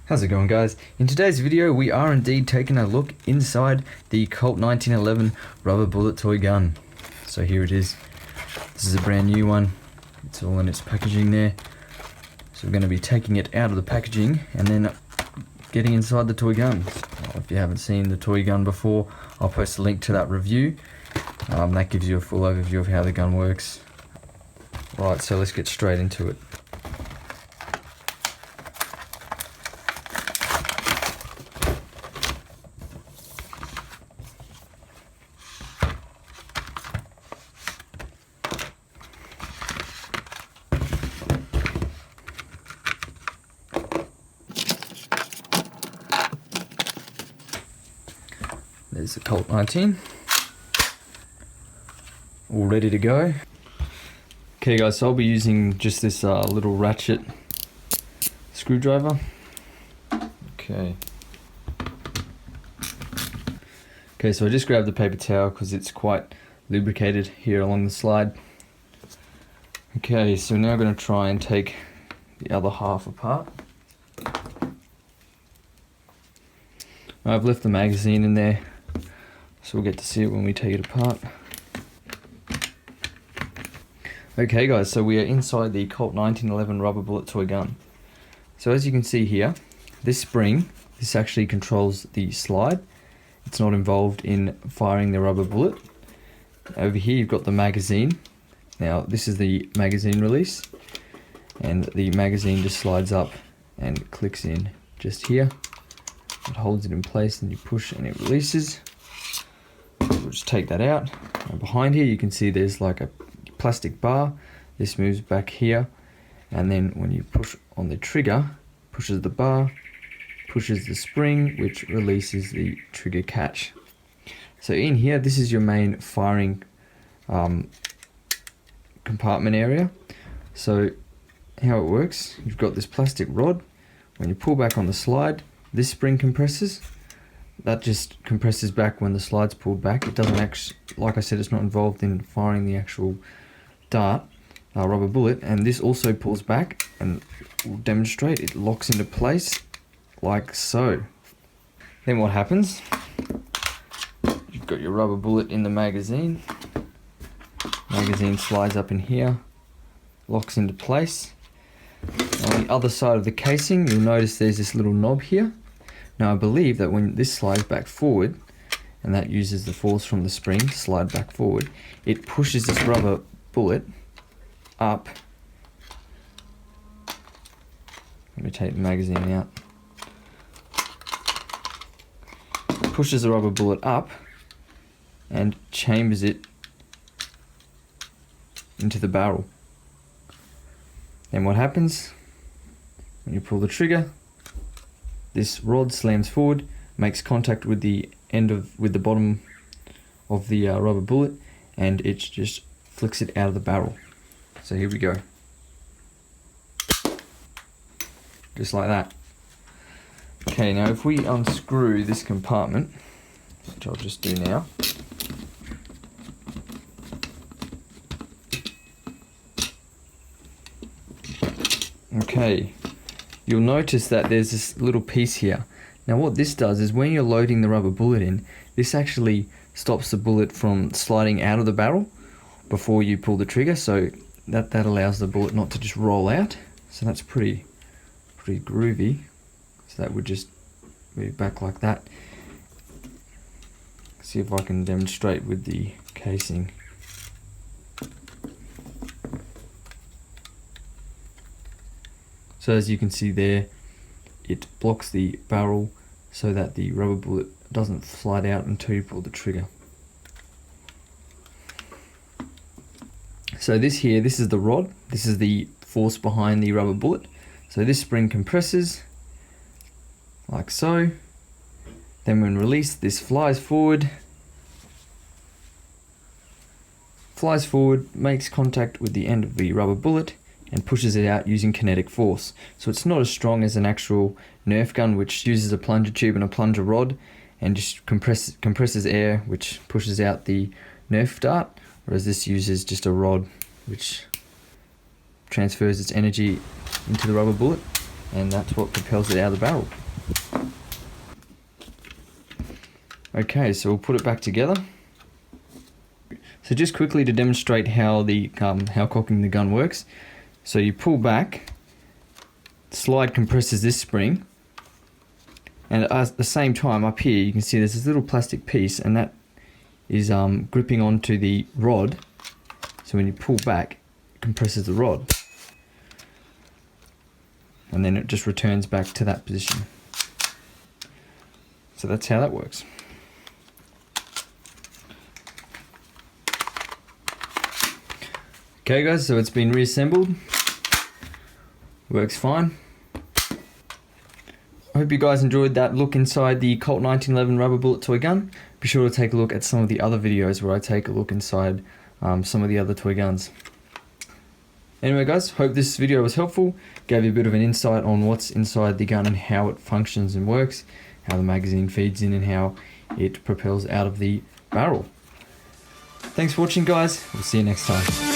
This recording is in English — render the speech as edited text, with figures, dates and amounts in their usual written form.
How's it going, guys? In today's video we are indeed taking a look inside the Colt 1911 rubber bullet toy gun. So here it is. This is a brand new one. It's all in its packaging there. So we're going to be taking it out of the packaging and then getting inside the toy gun. If you haven't seen the toy gun before, I'll post a link to that review. That gives you a full overview of how the gun works. Right, so let's get straight into it. There's the Colt 19, all ready to go. Okay guys, so I'll be using just this little ratchet screwdriver. Okay, so I just grabbed the paper towel because it's quite lubricated here along the slide. Okay, so now I'm going to try and take the other half apart. I've left the magazine in there, so we'll get to see it when we take it apart. Okay guys, so we are inside the Colt 1911 rubber bullet toy gun. So as you can see here, this spring, this actually controls the slide. It's not involved in firing the rubber bullet. Over here you've got the magazine. Now this is the magazine release, and the magazine just slides up and clicks in just here. It holds it in place and you push and it releases. We'll just take that out. And behind here you can see there's like a plastic bar. This moves back here, and then when you push on the trigger, pushes the bar, pushes the spring, which releases the trigger catch. So in here, this is your main firing compartment area. So how it works, you've got this plastic rod. When you pull back on the slide, this spring compresses. That just compresses back when the slide's pulled back. It doesn't actually, like I said, it's not involved in firing the actual dart, rubber bullet. And this also pulls back, and we'll demonstrate, it locks into place like so. Then what happens, you've got your rubber bullet in the magazine. Magazine slides up in here, locks into place. On the other side of the casing, you'll notice there's this little knob here. Now I believe that when this slides back forward, and that uses the force from the spring to slide back forward, it pushes this rubber bullet up. Let me take the magazine out. Pushes the rubber bullet up and chambers it into the barrel. Then what happens, when you pull the trigger, this rod slams forward, makes contact with the bottom of the rubber bullet, and it just flicks it out of the barrel. So here we go. Just like that. Okay, now if we unscrew this compartment, which I'll just do now. Okay, you'll notice that there's this little piece here. Now what this does is when you're loading the rubber bullet in, this actually stops the bullet from sliding out of the barrel before you pull the trigger, so that allows the bullet not to just roll out. So that's pretty groovy. So that would just move back like that. See if I can demonstrate with the casing. So as you can see there, it blocks the barrel so that the rubber bullet doesn't slide out until you pull the trigger. So this is the rod. This is the force behind the rubber bullet. So this spring compresses like so. Then when released, this flies forward, makes contact with the end of the rubber bullet, and pushes it out using kinetic force. So it's not as strong as an actual Nerf gun, which uses a plunger tube and a plunger rod and just compresses air, which pushes out the Nerf dart, whereas this uses just a rod which transfers its energy into the rubber bullet and that's what propels it out of the barrel. Okay, so we'll put it back together. So just quickly to demonstrate how the how cocking the gun works. So you pull back, the slide compresses this spring, and at the same time up here you can see there's this little plastic piece, and that is gripping onto the rod. So when you pull back, it compresses the rod, and then it just returns back to that position. So that's how that works. Okay guys, so it's been reassembled. Works fine. I hope you guys enjoyed that look inside the Colt 1911 rubber bullet toy gun. Be sure to take a look at some of the other videos where I take a look inside some of the other toy guns. Anyway guys, hope this video was helpful. Gave you a bit of an insight on what's inside the gun and how it functions and works, how the magazine feeds in and how it propels out of the barrel. Thanks for watching guys, we'll see you next time.